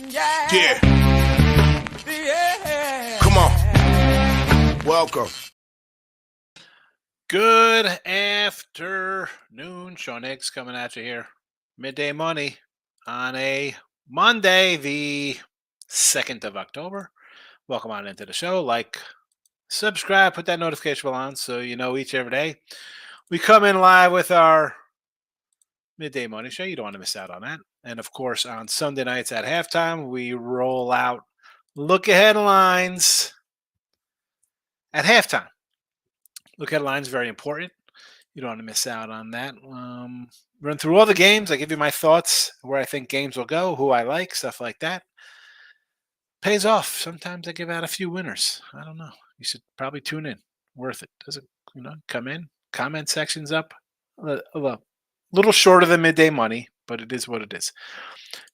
Yeah. Come on. Welcome. Good afternoon. Sean Higgs coming at you here. Midday Money on a Monday, the 2nd of October. Welcome on into the show. Like, subscribe, put that notification bell on so you know each every day we come in live with our Midday Money show. You don't want to miss out on that. And of course, on Sunday nights at halftime, we roll out look ahead lines at halftime. Look ahead lines very important. You don't want to miss out on that. Run through all the games. I give you my thoughts, where I think games will go, who I like, stuff like that. Pays off. Sometimes I give out a few winners. I don't know. You should probably tune in. Worth it. Does it, come in? Comment section's up. A little shorter than Midday Money, but it is what it is.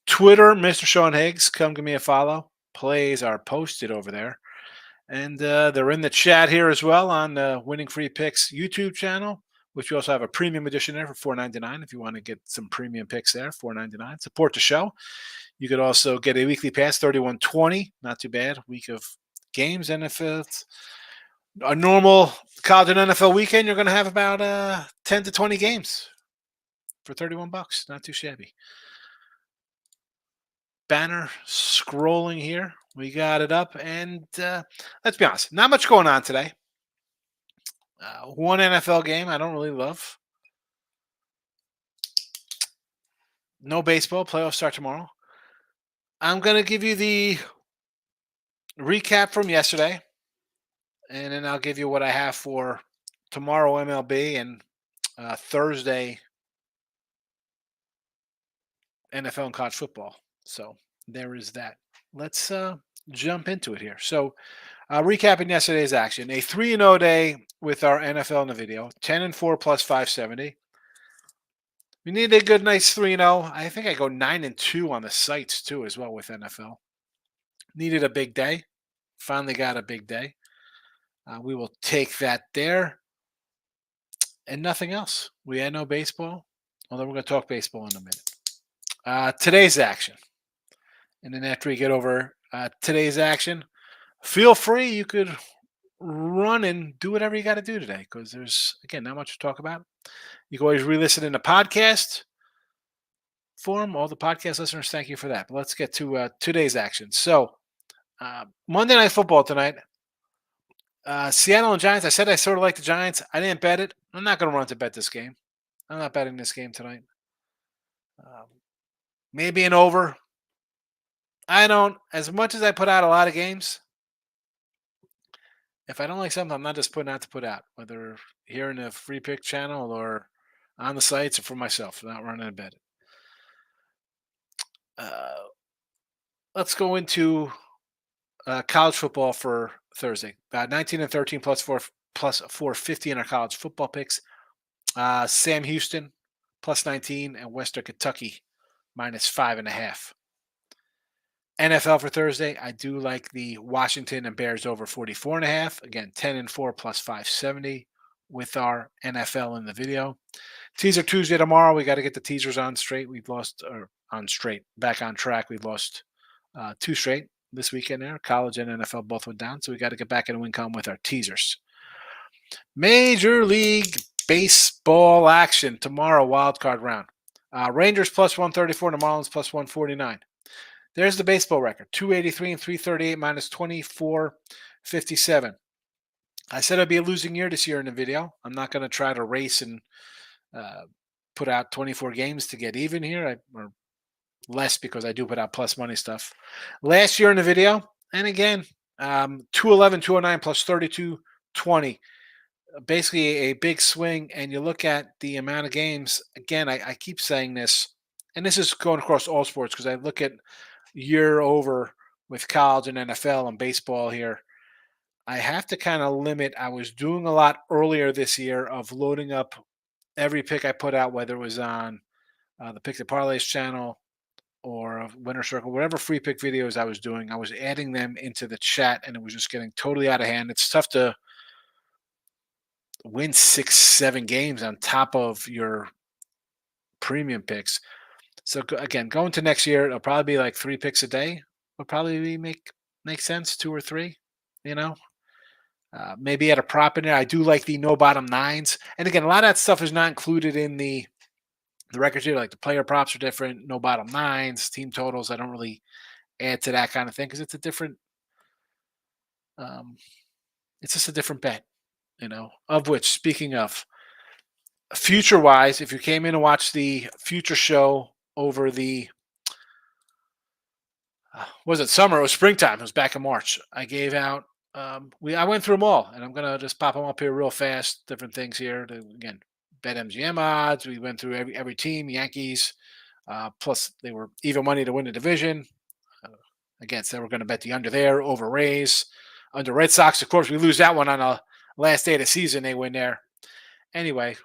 Twitter, Mr. Sean Higgs. Come give me a follow. Plays are posted over there. And they're in the chat here as well on the Winning Free Picks YouTube channel, which we also have a premium edition there for $4.99 if you want to get some premium picks there, $4.99. Support the show. You could also get a weekly pass, $31.20. Not too bad. Week of games. And if it's a normal college and NFL weekend, you're going to have about 10 to 20 games for $31. Not too shabby. Banner scrolling here. We got it up. And let's be honest, not much going on today. One NFL game I don't really love. No baseball. Playoffs start tomorrow. I'm going to give you the recap from yesterday, and then I'll give you what I have for tomorrow MLB and Thursday NFL and college football. So there is that. Let's jump into it here. So recapping yesterday's action, a 3-0 day with our NFL in the video, 10-4 plus 570. We need a good, nice 3-0. I think I go 9-2 on the sites too, as well with NFL. Needed a big day. Finally got a big day. We will take that there. And nothing else. We had no baseball. Although we're going to talk baseball in a minute. Today's action. And then after we get over today's action, feel free. You could run and do whatever you got to do today, because there's, again, not much to talk about. You can always re-listen in the podcast form. All the podcast listeners, thank you for that. But let's get to today's action. So Monday Night Football tonight. Seattle and Giants. I said I sort of like the Giants. I didn't bet it. I'm not going to run to bet this game. I'm not betting this game tonight. Maybe an over. I don't. As much as I put out a lot of games, if I don't like something, I'm not just putting out to put out, whether here in the free pick channel or on the sites or for myself. I'm not running a bet. Let's go into college football for Thursday. 19-13 plus 450 in our college football picks. Sam Houston plus 19 and Western Kentucky minus 5.5. NFL for Thursday, I do like the Washington and Bears over 44.5. Again, 10-4 plus 570 with our NFL in the video. Teaser Tuesday tomorrow. We got to get the teasers on straight. Back on track. We've lost 2 straight this weekend there. College and NFL both went down, so we got to get back in win column with our teasers. Major League Baseball action tomorrow, wild card round. Rangers plus 134 and the Marlins plus 149. There's the baseball record, 283 and 338 minus 24.57. I said it'd be a losing year this year in the video. I'm not going to try to race and put out 24 games to get even here, or less, because I do put out plus money stuff. Last year in the video, and again, 211, 209 plus 32.20. Basically a big swing, and you look at the amount of games. Again, I keep saying this, and this is going across all sports, because I look at year over with college and NFL and baseball here. I have to kind of limit. I was doing a lot earlier this year of loading up every pick I put out, whether it was on the Pick the Parlays channel or Winner Circle, whatever free pick videos I was doing, I was adding them into the chat, and it was just getting totally out of hand. It's tough to win 6-7 games on top of your premium picks. So again, going to next year, it'll probably be like 3 picks a day. Would probably make sense, 2 or 3. You know, maybe at a prop in there. I do like the no bottom nines, and again, a lot of that stuff is not included in the records here. Like the player props are different, no bottom nines, team totals. I don't really add to that kind of thing because it's a different. Um, it's just a different bet. Of which, speaking of future wise, if you came in and watched the future show over the was it summer? It was springtime. It was back in March. I gave out. I went through them all, and I'm gonna just pop them up here real fast. Different things here. Again, bet MGM odds. We went through every team. Yankees. Plus, they were even money to win the division. Uh, Again, so we're going to bet the under there, over Rays, under Red Sox. Of course, we lose that one on the last day of the season. They win there. Anyway,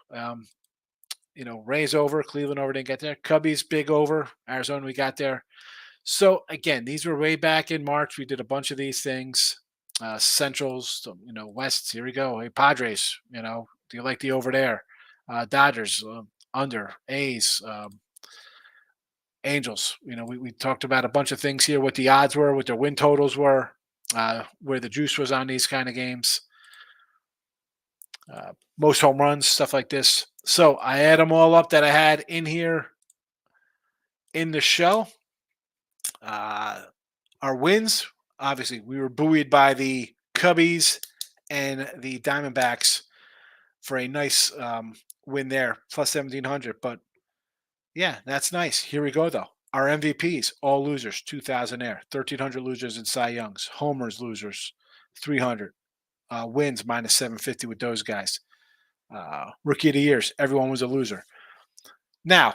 Rays over, Cleveland over, didn't get there. Cubbies big over, Arizona we got there. So again, these were way back in March. We did a bunch of these things. Centrals, Wests. Here we go. Hey, Padres. Do you like the over there? Dodgers under. A's. Angels. We talked about a bunch of things here. What the odds were, what their win totals were, where the juice was on these kind of games. Most home runs, stuff like this. So I add them all up that I had in here in the show. Our wins, obviously, we were buoyed by the Cubbies and the Diamondbacks for a nice win there, plus 1,700. But yeah, that's nice. Here we go, though. Our MVPs, all losers, 2,000 there, 1,300 losers in Cy Youngs, homers losers, 300, wins minus 750 with those guys. Rookie of the years, everyone was a loser. Now,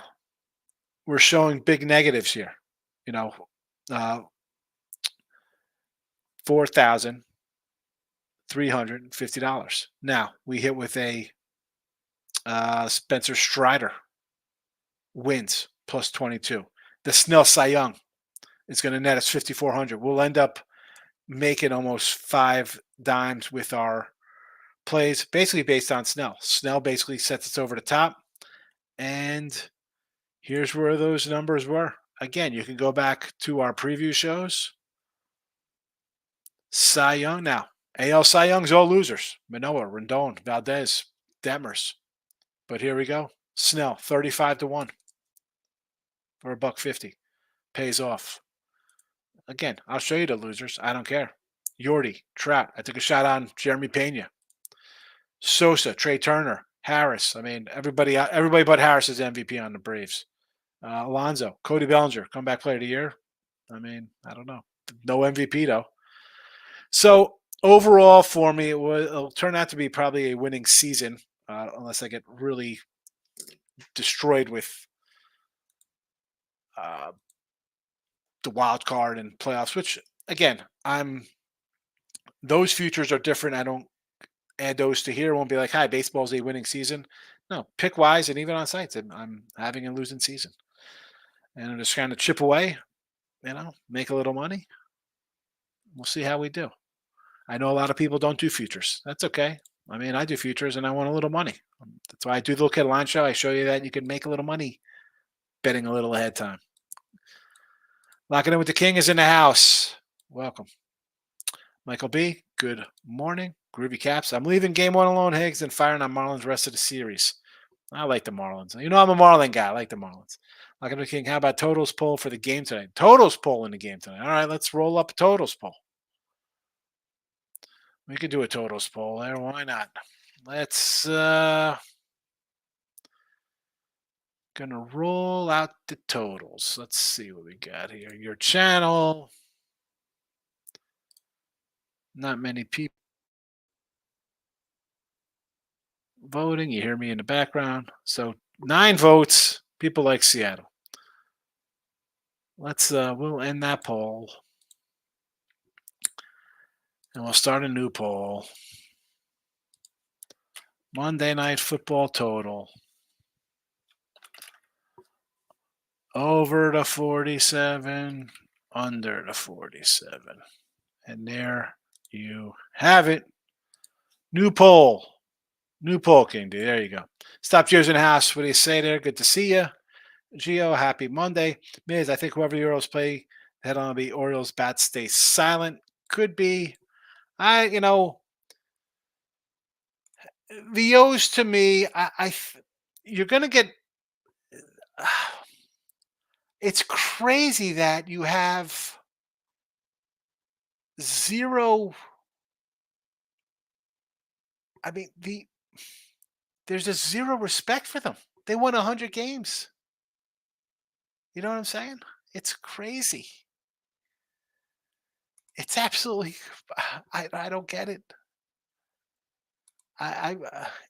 we're showing big negatives here. $4,350. Now we hit with a Spencer Strider wins plus 22. The Snell Cy Young is going to net us 5,400. We'll end up making almost 5 dimes with our plays, basically based on Snell. Snell basically sets us over the top. And here's where those numbers were. Again, you can go back to our preview shows. Cy Young now. AL Cy Young's all losers. Manoah, Rendon, Valdez, Demers. But here we go. Snell, 35-1 for $1.50. Pays off. Again, I'll show you the losers. I don't care. Yordi, Trout. I took a shot on Jeremy Pena. Sosa, Trey Turner, Harris. I mean, everybody but Harris is MVP on the Braves. Alonso, Cody Bellinger, comeback player of the year. I mean, I don't know. No MVP though. So overall, for me, it'll turn out to be probably a winning season, unless I get really destroyed with the wild card and playoffs. Which again, those futures are different. I don't add those to here. It won't be like, hi, baseball's a winning season. No, pick wise and even on sites, I'm having a losing season. And I'm just trying to chip away, make a little money. We'll see how we do. I know a lot of people don't do futures. That's okay. I mean, I do futures and I want a little money. That's why I do the Look at Line show. I show you that you can make a little money betting a little ahead time. Locking in with the King is in the house. Welcome. Michael B., good morning. Groovy Caps. I'm leaving game one alone, Higgs, and firing on Marlins rest of the series. I like the Marlins. I'm a Marlin guy. I like the Marlins. Locking in with the King. How about totals poll for the game tonight? Totals poll in the game tonight. All right, let's roll up a totals poll. We could do a totals poll there. Why not? Let's gonna roll out the totals. Let's see what we got here. Your channel. Not many people voting. You hear me in the background. So 9 votes. People like Seattle. Let's we'll end that poll. And we'll start a new poll. Monday Night Football total. Over the 47, under the 47. And there you have it. New poll. New poll, King D. There you go. Stop cheers in the house. What do you say there? Good to see you. Gio, happy Monday. Miz, I think whoever the Orioles play head on the Orioles bat stay silent. Could be. You know, the O's to me, you're going to get. It's crazy that you have zero. I mean, there's just zero respect for them. They won 100 games. You know what I'm saying? It's crazy. It's absolutely. I don't get it.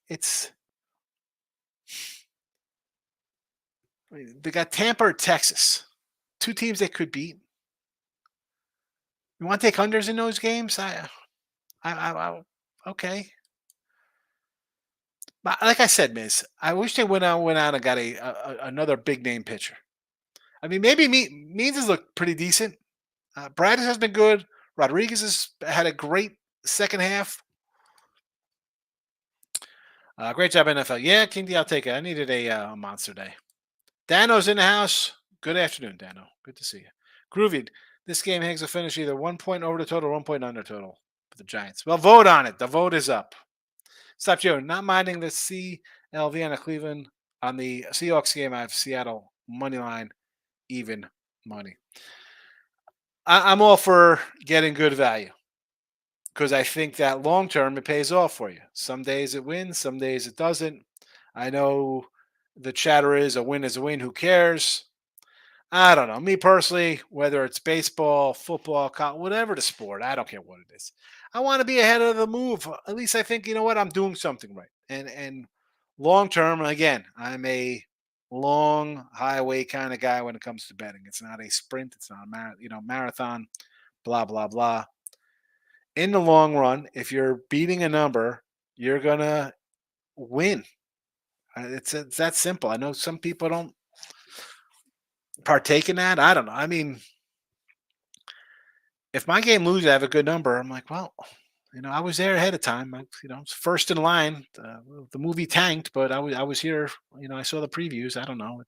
It's they got Tampa or Texas, two teams they could beat. You want to take unders in those games? Okay. But like I said, Miz, I wish they went out and got another big name pitcher. I mean, maybe Means has looked pretty decent. Brad has been good. Rodriguez has had a great second half. Great job, NFL. Yeah, King D, I'll take it. I needed a monster day. Dano's in the house. Good afternoon, Dano. Good to see you. Groovy. This game Higgs will finish either 1 point over the total or 1 point under total for the Giants. Well, vote on it. The vote is up. Stop Joe. Not minding the CLV on the Cleveland on the Seahawks game. I have Seattle money line, even money. I'm all for getting good value because I think that long term it pays off for you. Some days it wins, some days it doesn't. I know the chatter is a win. Who cares? I don't know. Me personally, whether it's baseball, football, whatever the sport, I don't care what it is. I want to be ahead of the move. At least I think, you know what, I'm doing something right. And long term, again, I'm a long highway kind of guy when it comes to betting. It's not a sprint. It's not a marathon. Blah blah blah. In the long run, if you're beating a number, you're gonna win. It's that simple. I know some people don't partake in that. I don't know. I mean, if my game loses, I have a good number. I'm like, well, I was there ahead of time. It's first in line. The movie tanked, but I was here. I saw the previews. I don't know.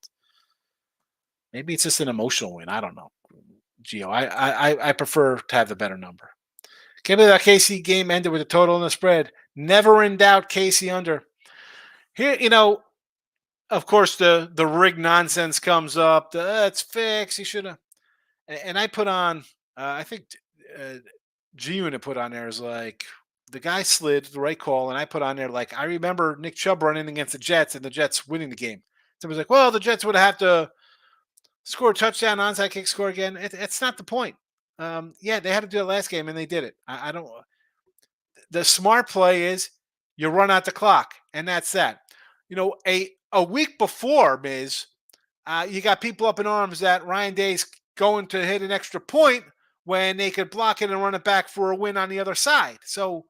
Maybe it's just an emotional win. I don't know. Geo, I prefer to have the better number. Can't believe that KC game ended with a total and the spread. Never in doubt, KC under. Here, of course, the rig nonsense comes up. It's fixed. He should have. And I put on. I think G Unit put on there is like the guy slid the right call, and I put on there like I remember Nick Chubb running against the Jets and the Jets winning the game. Somebody's like, well, the Jets would have to score a touchdown, onside kick, score again. It's not the point. Yeah, they had to do it last game, and they did it. I don't. The smart play is you run out the clock, and that's that. A week before, Miz, you got people up in arms that Ryan Day's going to hit an extra point when they could block it and run it back for a win on the other side. So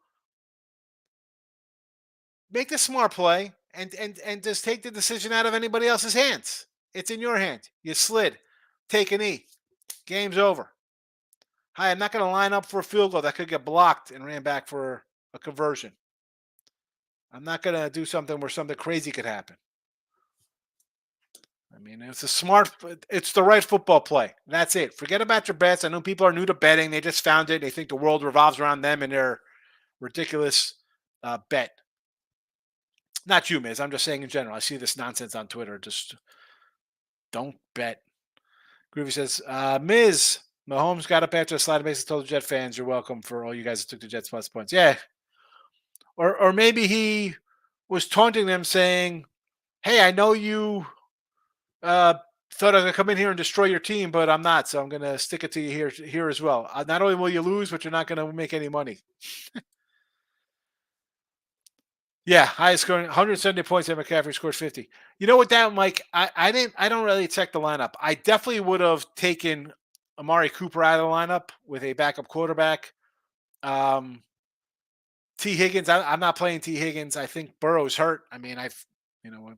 make the smart play and just take the decision out of anybody else's hands. It's in your hand. You slid. Take an E. Game's over. Hi, I'm not going to line up for a field goal that could get blocked and ran back for a conversion. I'm not going to do something where something crazy could happen. I mean, it's the right football play. That's it. Forget about your bets. I know people are new to betting. They just found it. They think the world revolves around them and their ridiculous bet. Not you, Miz. I'm just saying in general. I see this nonsense on Twitter. Just don't bet. Groovy says, Miz, Mahomes got up after a slide base and told the Jet fans, you're welcome for all you guys that took the Jets plus points. Yeah. Or maybe he was taunting them saying, hey, I know you thought I was going to come in here and destroy your team, but I'm not. So I'm going to stick it to you here as well. Not only will you lose, but you're not going to make any money. Yeah, highest scoring 170 points. And McCaffrey scored 50. You know what, that Mike? I don't really check the lineup. I definitely would have taken Amari Cooper out of the lineup with a backup quarterback. T. Higgins. I'm not playing T. Higgins. I think Burrow's hurt. I mean, I've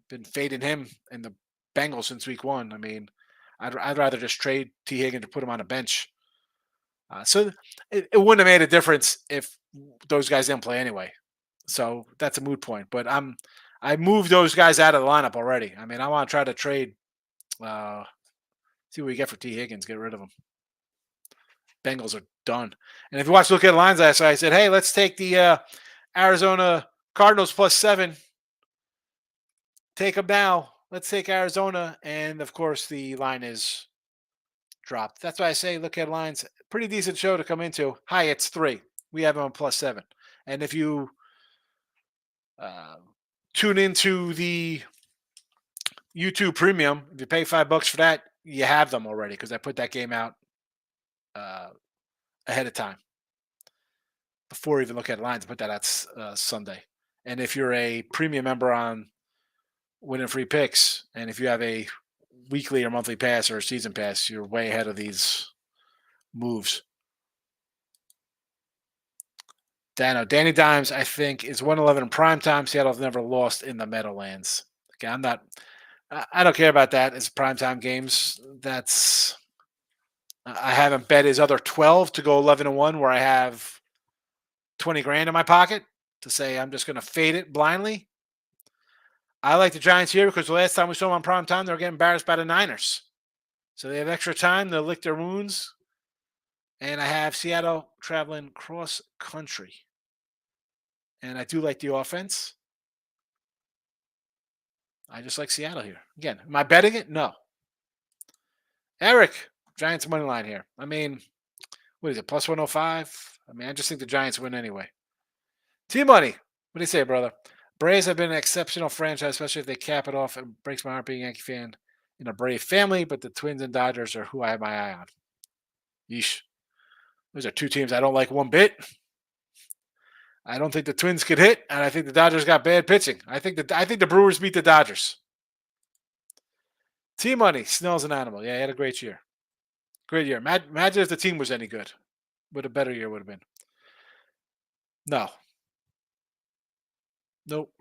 been fading him in the Bengals since week 1. I mean, I'd rather just trade T. Higgins to put him on a bench. So it wouldn't have made a difference if those guys didn't play anyway. So that's a moot point. But I moved those guys out of the lineup already. I mean, I want to try to trade Uh, see what you get for T. Higgins. Get rid of him. Bengals are done. And if you watch Look at Lines last night, I said, hey, let's take the Arizona Cardinals +7. Take them now. Let's take Arizona. And of course, the line is dropped. That's why I say Look at Lines. Pretty decent show to come into. Hi, it's 3. We have them on +7. And if you uh, tune into the YouTube Premium, if you pay $5 for that, you have them already because I put that game out uh, ahead of time before even Look at Lines. I put that out Sunday. And if you're a premium member on Winning Free Picks, and if you have a weekly or monthly pass or a season pass, you're way ahead of these moves. Danny Dimes, I think, is 111 in prime time. Seattle's never lost in the Meadowlands. Okay, I don't care about that as primetime games. I haven't bet his other 12 to go 11-1 where I have 20 grand in my pocket to say I'm just going to fade it blindly. I like the Giants here because the last time we saw them on prime time, they were getting embarrassed by the Niners. So they have extra time to lick their wounds. And I have Seattle traveling cross country. And I do like the offense. I just like Seattle here. Again, am I betting it? No. Eric, Giants money line here. I mean, what is it, +105? I mean, I just think the Giants win anyway. T-Money, what do you say, brother? Braves have been an exceptional franchise, especially if they cap it off. It breaks my heart being a Yankee fan in a Brave family, but the Twins and Dodgers are who I have my eye on. Yeesh. Those are two teams I don't like one bit. I don't think the Twins could hit, and I think the Dodgers got bad pitching. I think the Brewers beat the Dodgers. T-Money, Snell's an animal. Yeah, he had a great year. Great year. Imagine if the team was any good. What a better year would have been. No. Nope.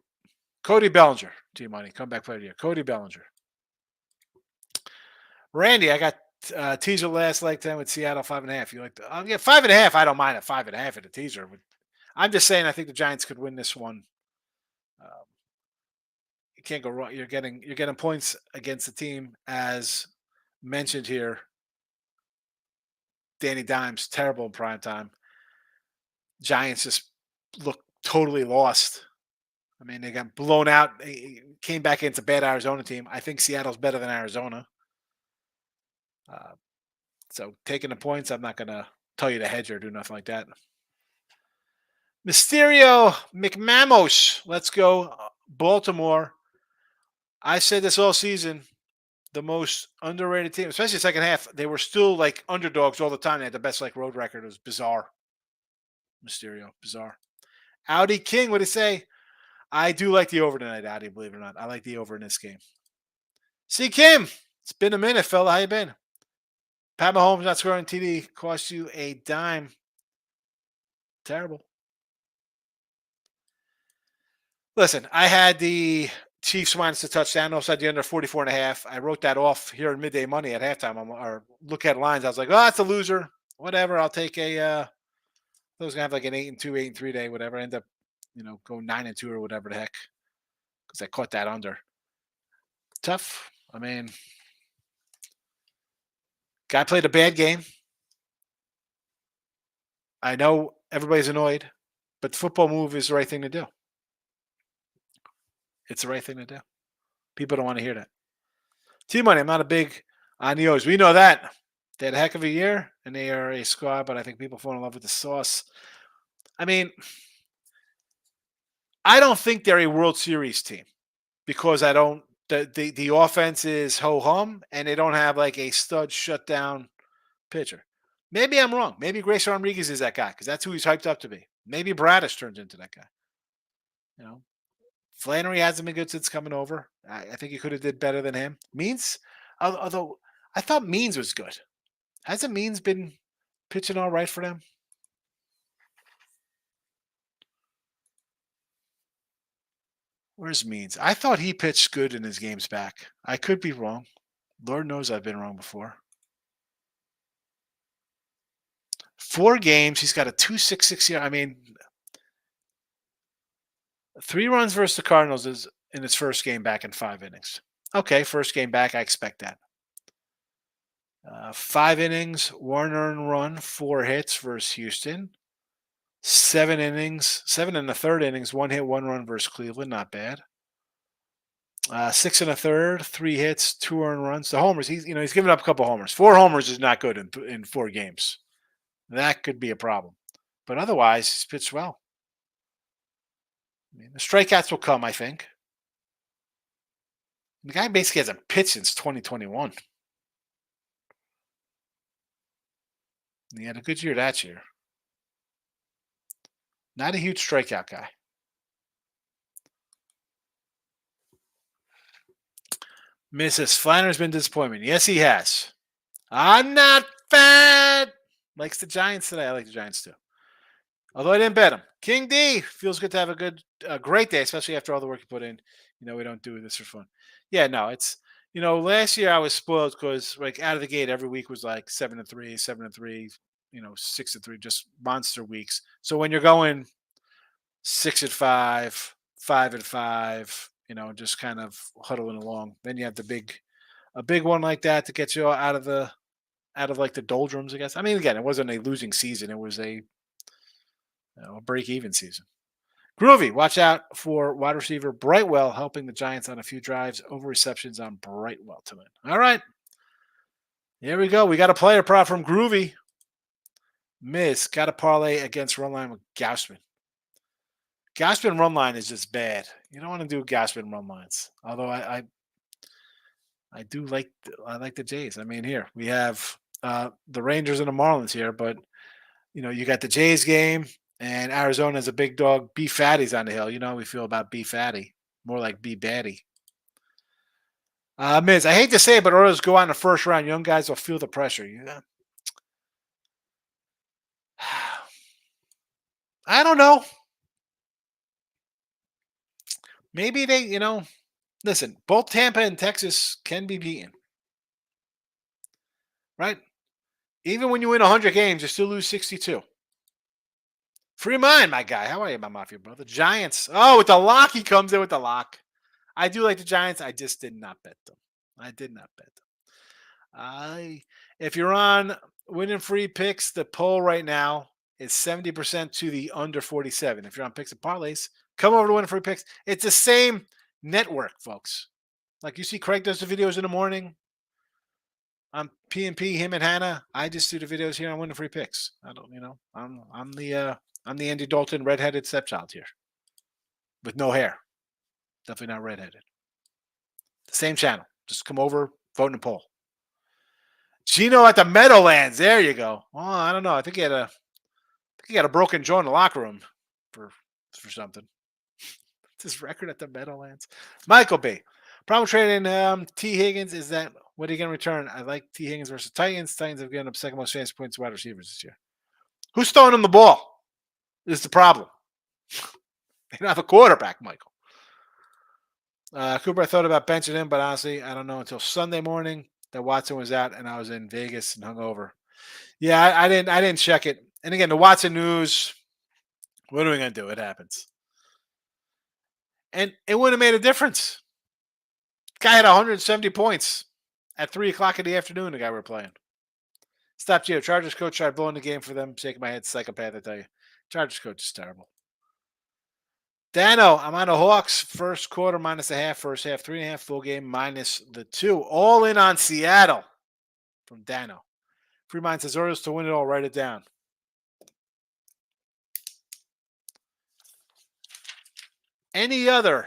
Cody Bellinger, T-Money, comeback player of the year. Cody Bellinger. Randy, I got teaser last leg 10 with Seattle 5.5. You like the 5.5? I don't mind at 5.5 at a teaser. I'm just saying I think the Giants could win this one. You can't go wrong. You're getting points against the team as mentioned here. Danny Dimes, terrible in prime time. Giants just look totally lost. I mean, they got blown out. They came back against a bad Arizona team. I think Seattle's better than Arizona. So taking the points, I'm not going to tell you to hedge or do nothing like that. Mysterio McMamos. Let's go Baltimore. I said this all season. The most underrated team, especially the second half, they were still like underdogs all the time. They had the best like road record. It was bizarre. Mysterio, bizarre. Audi King, what did he say? I do like the over tonight, Audi, believe it or not. I like the over in this game. See Kim, it's been a minute, fella. How you been? Pat Mahomes not scoring TD cost you a dime. Terrible. Listen, I had the Chiefs minus the touchdown. Also had the under 44.5. I wrote that off here in midday money at halftime. Or look at lines. I was like, oh, that's a loser. Whatever. I'll take a. I was gonna have like an 8-2, 8-3 day, whatever. I end up, going 9-2 or whatever the heck, because I caught that under. Tough. I mean, guy played a bad game. I know everybody's annoyed, but the football move is the right thing to do. It's the right thing to do. People don't want to hear that. T-Money, I'm not a big on the O's. We know that. They had a heck of a year, and they are a squad, but I think people fall in love with the sauce. I mean, I don't think they're a World Series team because I don't. The offense is ho-hum, and they don't have like a stud shutdown pitcher. Maybe I'm wrong. Maybe Grayson Rodriguez is that guy because that's who he's hyped up to be. Maybe Bradish turns into that guy. Flannery hasn't been good since coming over. I think he could have did better than him. Means, although I thought Means was good. Hasn't Means been pitching all right for them? Where's Means? I thought he pitched good in his games back. I could be wrong. Lord knows I've been wrong before. 4 games. He's got a 2.66 ERA. I mean, 3 runs versus the Cardinals is in his first game back in 5 innings. Okay, first game back. I expect that. 5 innings, 1 earned run, 4 hits versus Houston. 7 innings, 7 and a third innings, 1 hit, 1 run versus Cleveland. Not bad. 6 and a third, 3 hits, 2 earned runs. The homers, he's given up a couple homers. 4 homers is not good in 4 games. That could be a problem. But otherwise, he's pitched well. I mean, the strikeouts will come, I think. The guy basically hasn't pitched since 2021. He had a good year that year. Not a huge strikeout guy. Mrs. Flanner's been disappointment. Yes, he has. I'm not fat. Likes the Giants today. I like the Giants too. Although I didn't bet him. King D feels good to have a great day, especially after all the work you put in. We don't do this for fun. Yeah, no, it's last year I was spoiled because like out of the gate every week was like 7-3, 7-3, 6-3, just monster weeks. So when you're going 6-5, 5-5, just kind of huddling along, then you have a big one like that to get you out of like the doldrums, I guess. I mean, again, it wasn't a losing season; it was a break-even season. Groovy, watch out for wide receiver Brightwell helping the Giants on a few drives, over receptions on Brightwell to win. All right. Here we go. We got a player prop from Groovy. Miss, got a parlay against run line with Gausman. Gausman run line is just bad. You don't want to do Gausman run lines. Although I do like the Jays. I mean, here we have the Rangers and the Marlins here, but you got the Jays game. And Arizona's a big dog. B Fatty's on the hill. You know how we feel about B Fatty. More like B Batty. Miz, I hate to say it, but Orioles go on the first round. Young guys will feel the pressure. I don't know. Maybe they, listen, both Tampa and Texas can be beaten. Right? Even when you win 100 games, you still lose 62. Free mind, my guy. How are you, my Mafia brother? Giants. Oh, with the lock, he comes in with the lock. I do like the Giants. I just did not bet them. I did not bet them. If you're on winning free picks, the poll right now is 70% to the under 47. If you're on picks and parlays, come over to winning free picks. It's the same network, folks. Like you see, Craig does the videos in the morning. I'm P&P, him and Hannah. I just do the videos here on winning free picks. I don't, I'm the Andy Dalton redheaded stepchild here with no hair. Definitely not redheaded. The same channel. Just come over, vote in a poll. Gino at the Meadowlands. There you go. Oh, I don't know. I think he had a broken jaw in the locker room for something. This record at the Meadowlands. Michael B. Problem trading T. Higgins is that what are you going to return? I like T. Higgins versus Titans. Titans have given up second most fantasy points to wide receivers this year. Who's throwing him the ball? Is the problem. They don't have a quarterback, Michael. Cooper, I thought about benching him, but honestly, I don't know until Sunday morning that Watson was out and I was in Vegas and hungover. Yeah, I didn't check it. And again, the Watson news, what are we going to do? It happens. And it wouldn't have made a difference. Guy had 170 points at 3 o'clock in the afternoon, the guy we're playing. Stop Gio. Chargers coach tried blowing the game for them. Shaking my head, psychopath, I tell you. Chargers coach is terrible. Dano, I'm on the Hawks. First quarter minus a half. First half 3.5. Full game minus the 2. All in on Seattle from Dano. Free mind says Orioles to win it all. Write it down. Any other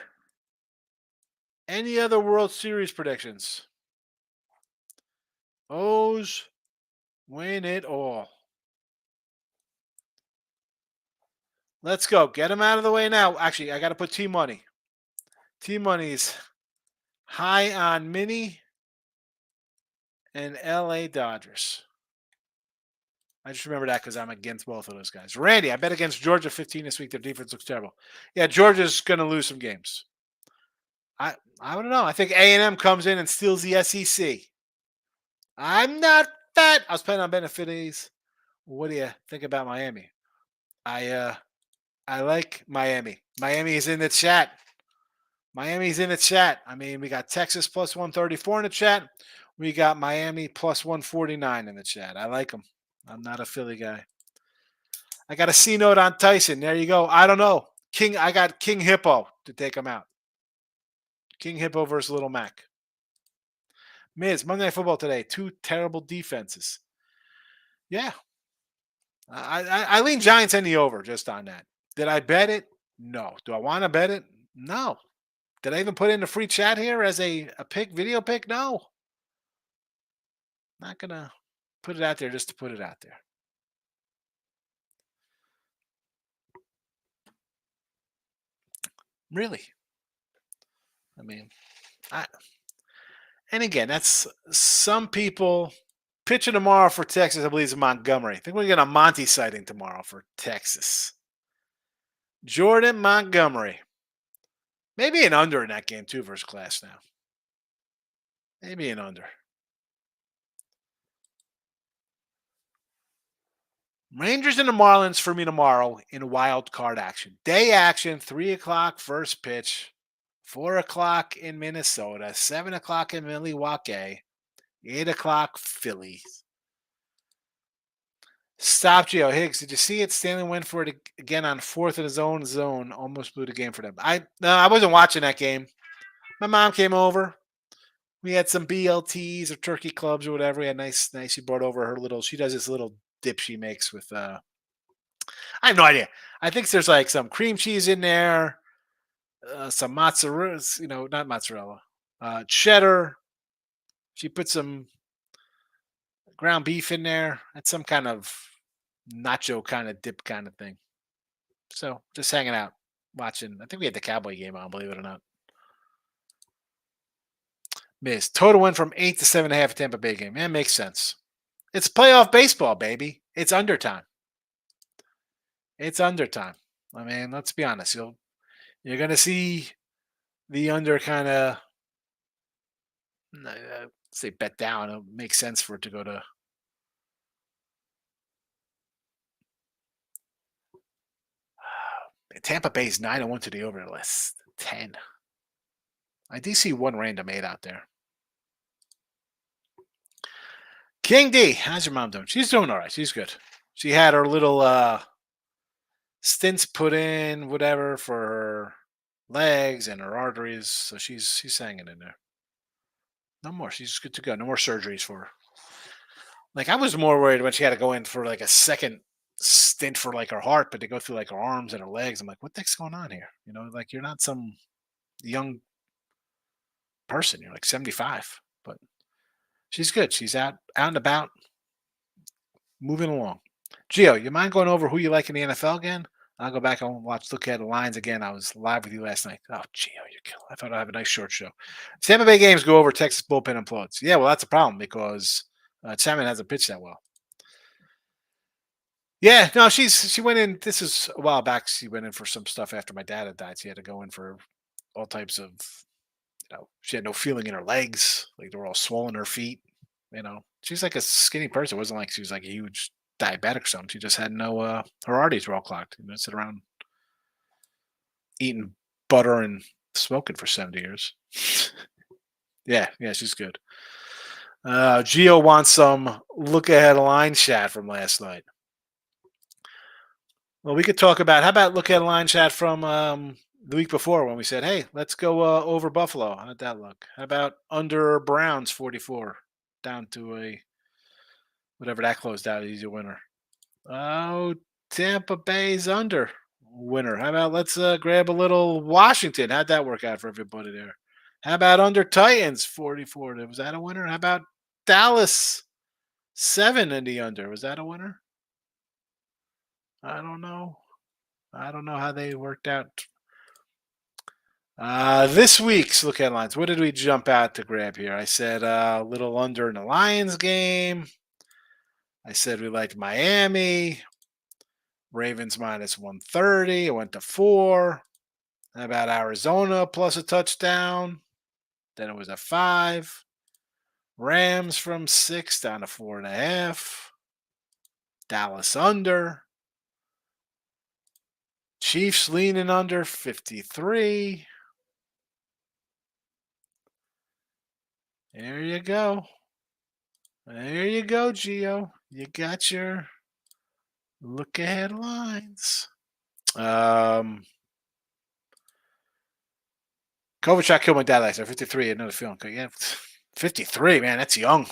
World Series predictions? O's win it all. Let's go. Get them out of the way now. Actually, I got to put T-Money. T-Money's high on Mini and LA Dodgers. I just remember that because I'm against both of those guys. Randy, I bet against Georgia 15 this week. Their defense looks terrible. Yeah, Georgia's going to lose some games. I don't know. I think A&M comes in and steals the SEC. I'm not fat. I was planning on Benefites. What do you think about Miami? I like Miami. Miami is in the chat. Miami's in the chat. I mean, we got Texas plus 134 in the chat. We got Miami plus 149 in the chat. I like them. I'm not a Philly guy. I got a C note on Tyson. There you go. I don't know. I got King Hippo to take him out. King Hippo versus Little Mac. Miz, Monday Night Football today. Two terrible defenses. Yeah. I lean Giants in the over just on that. Did I bet it? No. Do I want to bet it? No. Did I even put in a free chat here as a pick, video pick? No. Not going to put it out there just to put it out there. Really? I mean, and again, that's some people pitching tomorrow for Texas. I believe is Montgomery. I think we're getting a Monty sighting tomorrow for Texas. Jordan Montgomery. Maybe an under in that game too versus Class now. Maybe an under. Rangers and the Marlins for me tomorrow in wild card action. Day action, 3 o'clock first pitch, 4 o'clock in Minnesota, 7 o'clock in Milwaukee, 8 o'clock Philly. Stop Gio Higgs. Did you see it? Stanley went for it again on fourth in his own zone. Almost blew the game for them. I wasn't watching that game. My mom came over. We had some BLTs or turkey clubs or whatever. We had nice. She brought over her little. She does this little dip she makes with. I have no idea. I think there's like some cream cheese in there, some mozzarella. Not mozzarella, cheddar. She put some ground beef in there. That's some kind of nacho kind of dip kind of thing. So just hanging out, watching. I think we had the Cowboy game on, believe it or not. Miss total went from 8 to 7.5 Tampa Bay game. Man, makes sense. It's playoff baseball, baby. It's under time. It's under time. I mean, let's be honest. You're gonna see the under kind of say bet down. It'll make sense for it to go to. Tampa Bay's 9-1 to the over the last 10. I do see one random 8 out there. King D, how's your mom doing? She's doing all right. She's good. She had her little stints put in, whatever, for her legs and her arteries. So she's hanging in there. No more. She's good to go. No more surgeries for her. Like I was more worried when she had to go in for like a second stint for like her heart, but they go through like her arms and her legs. I'm like, what the heck's going on here? Like you're not some young person. You're like 75, but she's good. She's out and about, moving along. Gio, you mind going over who you like in the NFL again? I'll go back and look at the lines again. I was live with you last night. Oh, Gio, you're killing. I thought I'd have a nice short show. Tampa Bay games go over. Texas bullpen implodes. Yeah, well, that's a problem because Chapman hasn't pitched that well. Yeah, no, she went in. This is a while back. She went in for some stuff after my dad had died. She had to go in for all types of, she had no feeling in her legs. Like they were all swollen her feet. She's like a skinny person. It wasn't like she was like a huge diabetic or something. She just had no, her arteries were all clogged. Sit around eating butter and smoking for 70 years. yeah, she's good. Gio wants some look ahead line chat from last night. Well, we could talk about, how about look at a line chat from the week before when we said, hey, let's go over Buffalo. How'd that look? How about under Browns 44 down to whatever that closed out, he's a winner. Oh, Tampa Bay's under winner. How about let's grab a little Washington? How'd that work out for everybody there? How about under Titans 44? Was that a winner? How about Dallas 7 in the under? Was that a winner? I don't know. I don't know how they worked out. This week's look at lines. What did we jump out to grab here? I said a little under in the Lions game. I said we liked Miami. Ravens minus 130. It went to 4. How about Arizona plus a touchdown? Then it was a 5. Rams from 6 down to 4.5. Dallas under. Chiefs leaning under 53. There you go. There you go, Gio. You got your look ahead lines. Kovacic killed my dad last year. 53. Another feeling. Yeah, 53. Man, that's young.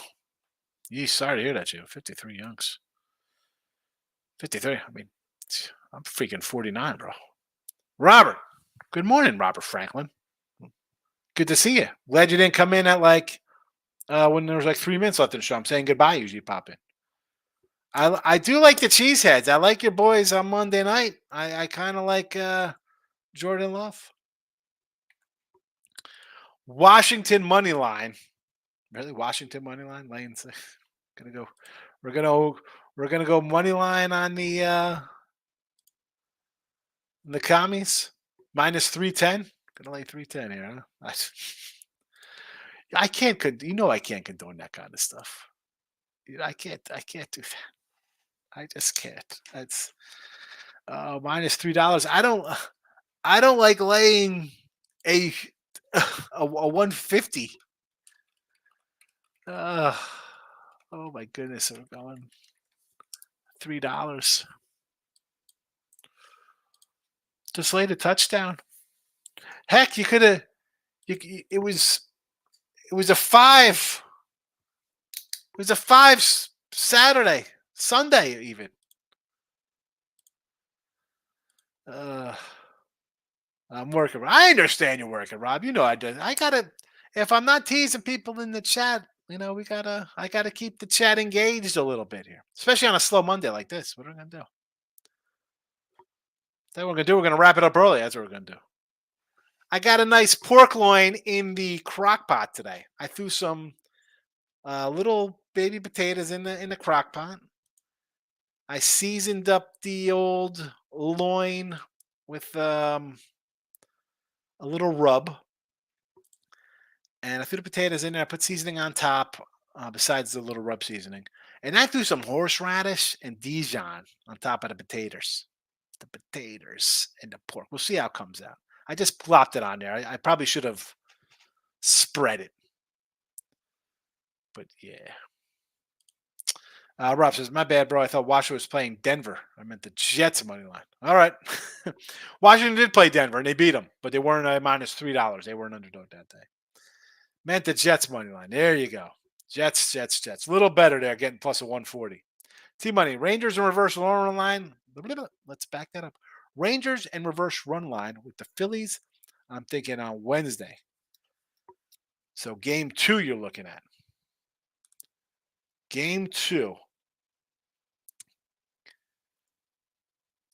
Sorry to hear that, Gio. 53 youngs. 53. I mean, I'm freaking 49, bro. Robert. Good morning, Robert Franklin. Good to see you. Glad you didn't come in at when there was like 3 minutes left in the show. I'm saying goodbye. Usually pop in. I do like the cheeseheads. I like your boys on Monday night. I kind of like Jordan Love. Washington money line. Really, Washington money line? Lane's gonna go. We're gonna go money line on the commies minus 310. Gonna lay 310 here. Huh? I can't. I can't condone that kind of stuff. I can't. I can't do that. I just can't. That's minus $3. I don't like laying a a 150. Oh my goodness, we're going $3. Just laid a touchdown. Heck, you could have. It was a 5. It was a 5 Saturday, Sunday even. I'm working. I understand you're working, Rob. You know I do. I gotta. If I'm not teasing people in the chat, we gotta. I gotta keep the chat engaged a little bit here, especially on a slow Monday like this. What are we gonna do? That's what we're gonna do. We're gonna wrap it up early. That's what we're gonna do. I got a nice pork loin in the crock pot today. I threw some little baby potatoes in the crock pot. I seasoned up the old loin with a little rub, and I threw the potatoes in there. I put seasoning on top, besides the little rub seasoning, and I threw some horseradish and Dijon on top of the potatoes. The potatoes and the pork. We'll see how it comes out. I just plopped it on there. I probably should have spread it, but yeah. Rob says, "My bad, bro. I thought Washington was playing Denver. I meant the Jets money line." All right, Washington did play Denver and they beat them, but they weren't a minus $3. They were an underdog that day. Meant the Jets money line. There you go. Jets. A little better there, getting plus a 140. T money. Rangers and reverse run line. Let's back that up. Rangers and reverse run line with the Phillies. I'm thinking on Wednesday. So game 2 you're looking at. Game 2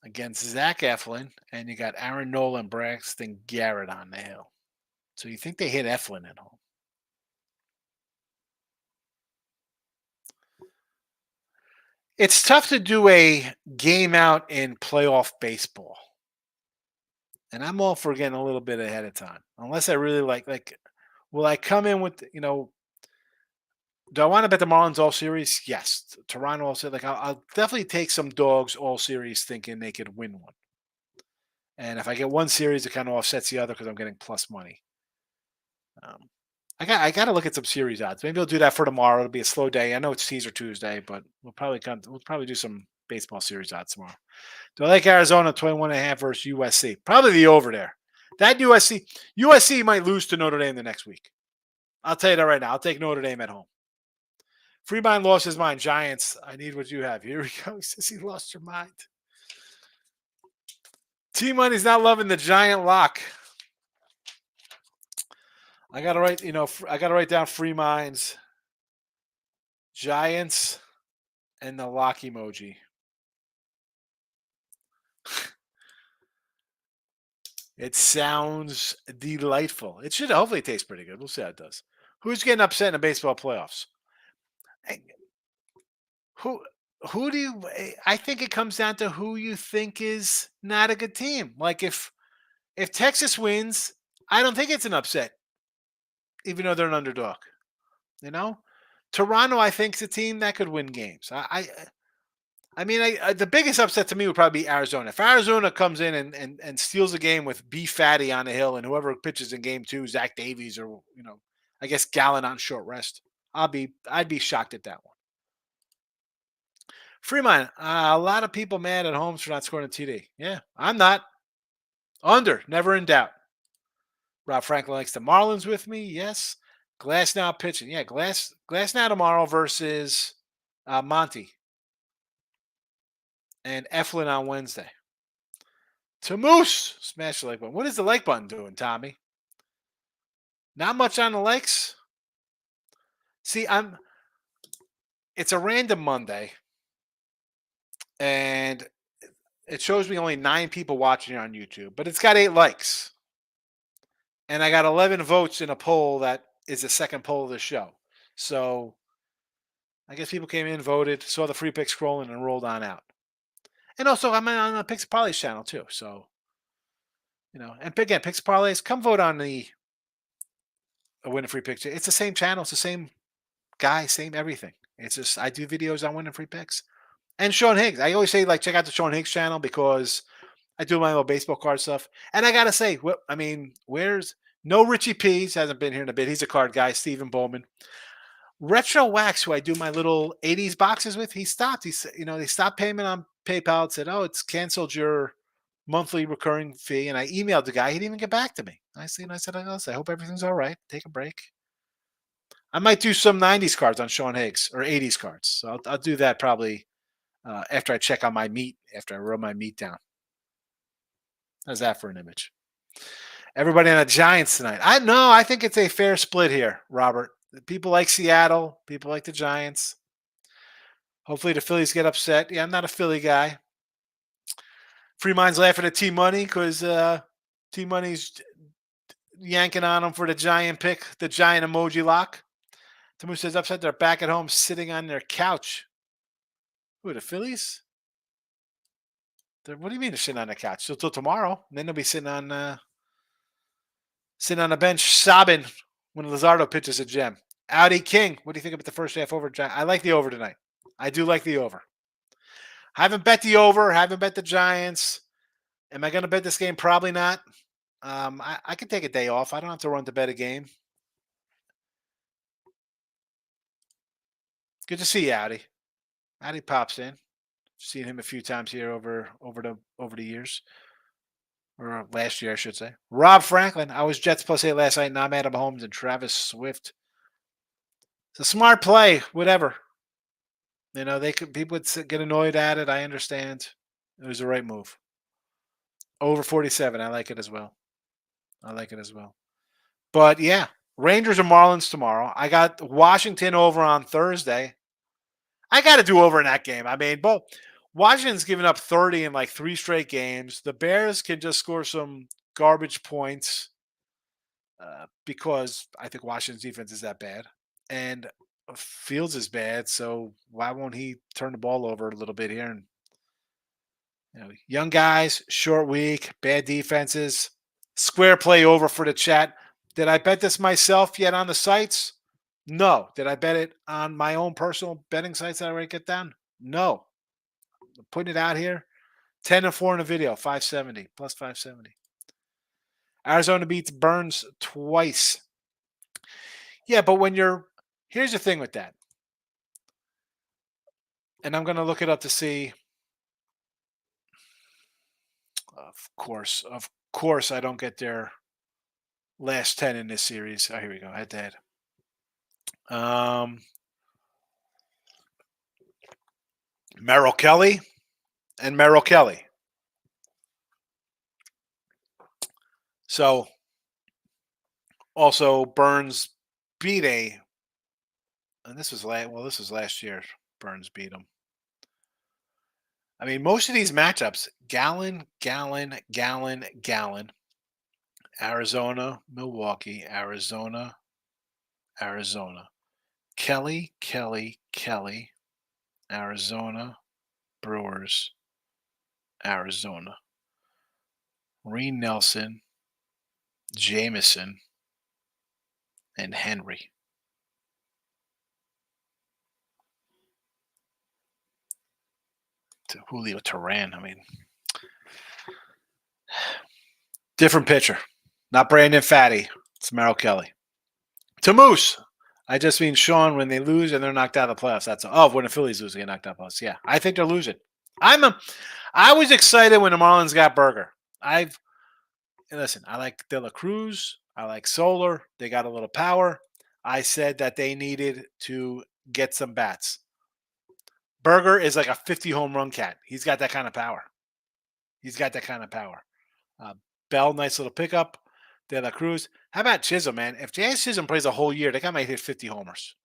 against Zach Eflin, and you got Aaron Nola and Braxton Garrett on the hill. So you think they hit Eflin at home? It's tough to do a game out in playoff baseball. And I'm all for getting a little bit ahead of time. Unless I really like will I come in with, do I want to bet the Marlins all series? Yes. Toronto all series. I'll definitely take some dogs all series thinking they could win one. And if I get one series, it kind of offsets the other because I'm getting plus money. I got to look at some series odds. Maybe I'll do that for tomorrow. It'll be a slow day. I know it's Teaser Tuesday, but we'll probably do some baseball series odds tomorrow. Do I like Arizona 21.5 versus USC? Probably the over there. That USC might lose to Notre Dame the next week. I'll tell you that right now. I'll take Notre Dame at home. Freeman lost his mind. Giants, I need what you have. Here we go. He says he lost your mind. T-Money's not loving the Giant lock. I gotta write down free minds, Giants, and the lock emoji. It sounds delightful. It should hopefully taste pretty good. We'll see how it does. Who's getting upset in the baseball playoffs? Who do you? I think it comes down to who you think is not a good team. Like if Texas wins, I don't think it's an upset, even though they're an underdog. Toronto, I think, is a team that could win games. I mean, the biggest upset to me would probably be Arizona. If Arizona comes in and steals a game with B. Fatty on the hill and whoever pitches in game 2, Zach Davies or, I guess Gallen on short rest, I'd be shocked at that one. Fremont, a lot of people mad at Holmes for not scoring a TD. Yeah, I'm not. Under, never in doubt. Rob Franklin likes the Marlins with me. Yes. Glass now pitching. Yeah, Glass now tomorrow versus Monty and Eflin on Wednesday. To Moose, smash the like button. What is the like button doing, Tommy? Not much on the likes. See, it's a random Monday, and it shows me only 9 people watching on YouTube, but it's got 8 likes. And I got 11 votes in a poll that is the second poll of the show. So I guess people came in, voted, saw the free pick scrolling, and rolled on out. And also, I'm on the Picks Parlays channel too. So, and again, Picks Parlays, come vote on the win a free pick. It's the same channel. It's the same guy, same everything. It's just, I do videos on winning free picks. And Sean Higgs. I always say, check out the Sean Higgs channel because I do my little baseball card stuff. And I got to say, where's no Richie Pease, hasn't been here in a bit. He's a card guy, Stephen Bowman. Retro Wax, who I do my little 80s boxes with, he stopped. He said, they stopped payment on PayPal. It said, it's canceled your monthly recurring fee. And I emailed the guy. He didn't even get back to me. I said, I hope everything's all right. Take a break. I might do some 90s cards on Sean Higgs or 80s cards. So I'll do that probably after I check on my meat, after I roll my meat down. How's that for an image? Everybody on the Giants tonight. I think it's a fair split here, Robert. People like Seattle. People like the Giants. Hopefully the Phillies get upset. Yeah, I'm not a Philly guy. Freeman's laughing at T-Money because T-Money's yanking on him for the Giant pick, the Giant emoji lock. Tamu says upset they're back at home sitting on their couch. Who, the Phillies? What do you mean they're sitting on the couch? Till tomorrow. And then they'll be sitting on the bench sobbing when Luzardo pitches a gem. Audi King, what do you think about the first half over? I like the over tonight. I do like the over. Haven't bet the over. Haven't bet the Giants. Am I going to bet this game? Probably not. I can take a day off. I don't have to run to bet a game. Good to see you, Audi. Audi pops in. Seen him a few times here over the years. Or last year, I should say. Rob Franklin. I was Jets +8 last night. Now I'm Adam Holmes and Travis Swift. It's a smart play. Whatever. People would get annoyed at it. I understand. It was the right move. Over 47. I like it as well. But yeah, Rangers and Marlins tomorrow. I got Washington over on Thursday. I got to do over in that game. I mean, both Washington's given up 30 in 3 straight games. The Bears can just score some garbage points because I think Washington's defense is that bad. And Fields is bad, so why won't he turn the ball over a little bit here? And young guys, short week, bad defenses. Square play over for the chat. Did I bet this myself yet on the sites? No. Did I bet it on my own personal betting sites that I already get down? No. I'm putting it out here. 10-4 in the video, 570, plus 570. Arizona beats Burns twice. Yeah, but here's the thing with that. And I'm going to look it up to see. Of course, I don't get their last 10 in this series. Oh, here we go. Head to head. Merrill Kelly and Merrill Kelly. So, also Burns beat and this was last year. Burns beat him. I mean, most of these matchups, Gallon. Arizona, Milwaukee, Arizona. Kelly, Arizona, Brewers, Arizona. Reed Nelson, Jameson, and Henry. To Julio Teheran. I mean, different pitcher. Not Brandon Fatty. It's Merrill Kelly. To Moose. I just mean Sean when they lose and they're knocked out of the playoffs. That's all. Oh, when the Phillies lose, they get knocked out of the playoffs. Yeah, I think they're losing. I'm a. I was excited when the Marlins got Berger. I've listen. I like De La Cruz. I like Solar. They got a little power. I said that they needed to get some bats. Berger is like a 50 home run cat. He's got that kind of power. He's got that kind of power. Uh, Bell, nice little pickup. De La Cruz. How about Chisholm, man? If Jazz Chisholm plays a whole year, they guy might hit 50 homers.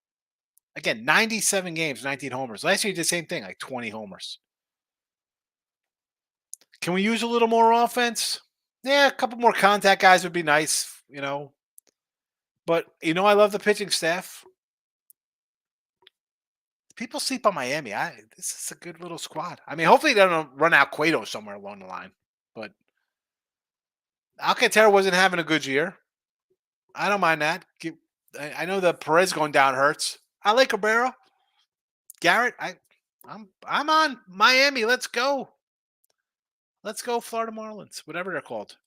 Again, 97 games, 19 homers. Last year he did the same thing, like 20 homers. Can we use a little more offense? Yeah, a couple more contact guys would be nice. But I love the pitching staff. People sleep on Miami. This is a good little squad. I mean, hopefully they don't run out Cueto somewhere along the line. But Alcantara wasn't having a good year. I don't mind that. I know that Perez going down hurts. I like Cabrera. Garrett, I'm on Miami. Let's go. Let's go, Florida Marlins, whatever they're called.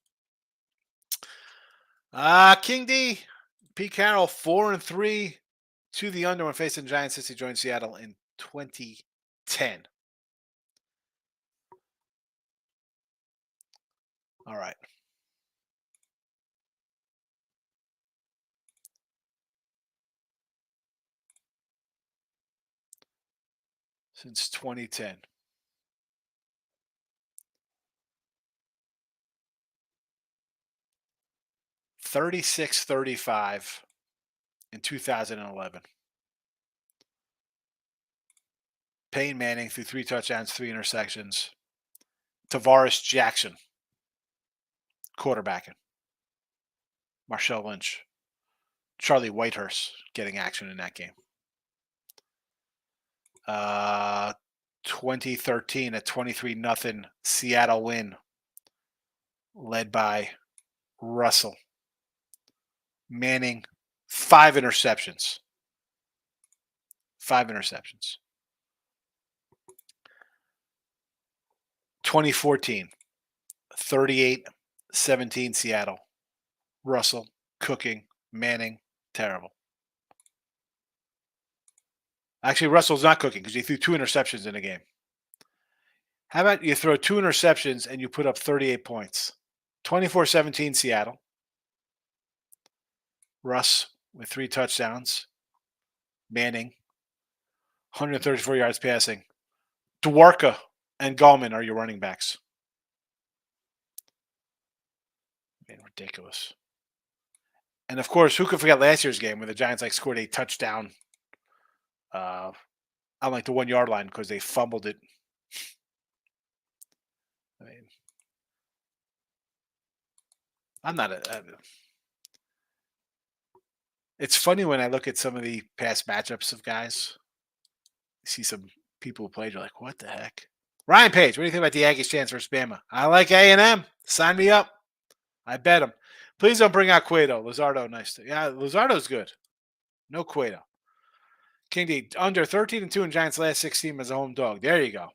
King D, Pete Carroll, 4-3 to the under when facing Giants since he joined Seattle in 2010. All right. Since 2010. $36-35 in 2011. Peyton Manning threw 3 touchdowns, 3 interceptions. Tavares Jackson, quarterbacking. Marshawn Lynch. Charlie Whitehurst getting action in that game. 2013, a 23-0 Seattle win led by Russell. Manning, 5 interceptions. 5 interceptions. 2014, 38-17 Seattle. Russell, cooking, Manning, terrible. Actually, Russell's not cooking because he threw 2 interceptions in a game. How about you throw 2 interceptions and you put up 38 points? 24-17 Seattle. Russ with 3 touchdowns. Manning, 134 yards passing. Dwarka and Gallman are your running backs. Man, ridiculous. And of course, who could forget last year's game where the Giants scored a touchdown on the 1 yard line because they fumbled it. I mean, I'm not it's funny when I look at some of the past matchups of guys. You see some people who played, you're like, what the heck? Ryan Page, what do you think about the Yankees' chance versus Bama? I like A&M. Sign me up. I bet them. Please don't bring out Cueto. Luzardo, nice. Yeah, Luzardo's good. No Cueto. King D, under 13-2 in Giants' last 16 as a home dog. There you go.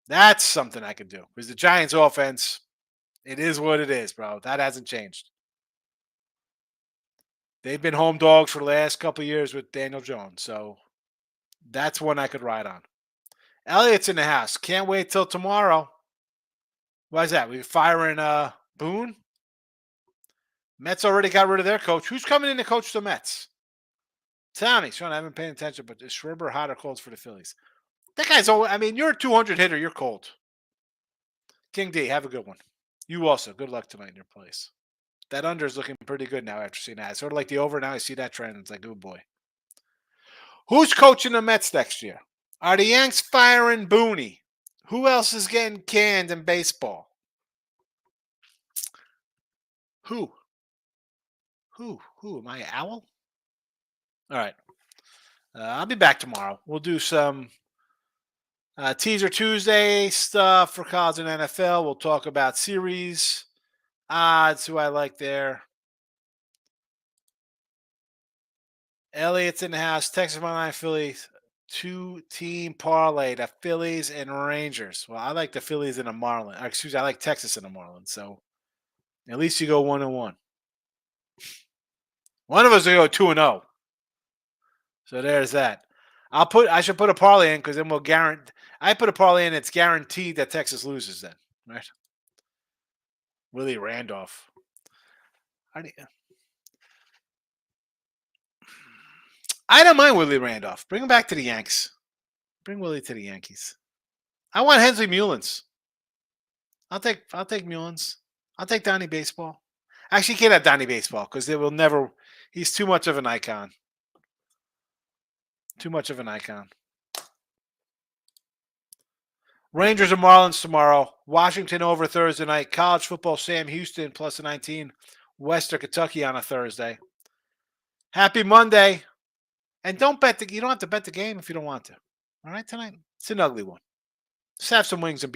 That's something I could do. Because the Giants' offense, it is what it is, bro. That hasn't changed. They've been home dogs for the last couple of years with Daniel Jones. So that's one I could ride on. Elliott's in the house. Can't wait till tomorrow. Why is that? We firing Boone? Mets already got rid of their coach. Who's coming in to coach the Mets? Tommy. Sean, I haven't paid attention, but is Schreiber hot or cold for the Phillies? That guy's always, you're a 200 hitter. You're cold. King D, have a good one. You also. Good luck tonight in your place. That under is looking pretty good now after seeing that. It's sort of like the over now. I see that trend. It's like, oh boy. Who's coaching the Mets next year? Are the Yanks firing Booney? Who else is getting canned in baseball? Who? Who? Am I an owl? All right. I'll be back tomorrow. We'll do some Teaser Tuesday stuff for college and NFL. We'll talk about series odds, who I like there. Elliott's in the house. Texas Money Phillies. 2-team parlay. The Phillies and Rangers. Well, I like the Phillies and the Marlins. I like Texas and the Marlins. So at least you go 1-1. One of us will go 2-0. So there's that. I should put a parlay in because then we'll guarantee. I put a parlay in. It's guaranteed that Texas loses. Then, right? Willie Randolph. I don't mind Willie Randolph. Bring him back to the Yanks. Bring Willie to the Yankees. I want Hensley Mullins. I'll take Mullins. I'll take Donnie Baseball. Actually, you can't have Donnie Baseball because they will never. He's too much of an icon. Too much of an icon. Rangers and Marlins tomorrow. Washington over Thursday night. College football. Sam Houston plus a 19. Western Kentucky on a Thursday. Happy Monday. And don't bet you don't have to bet the game if you don't want to. All right, tonight. It's an ugly one. Just have some wings and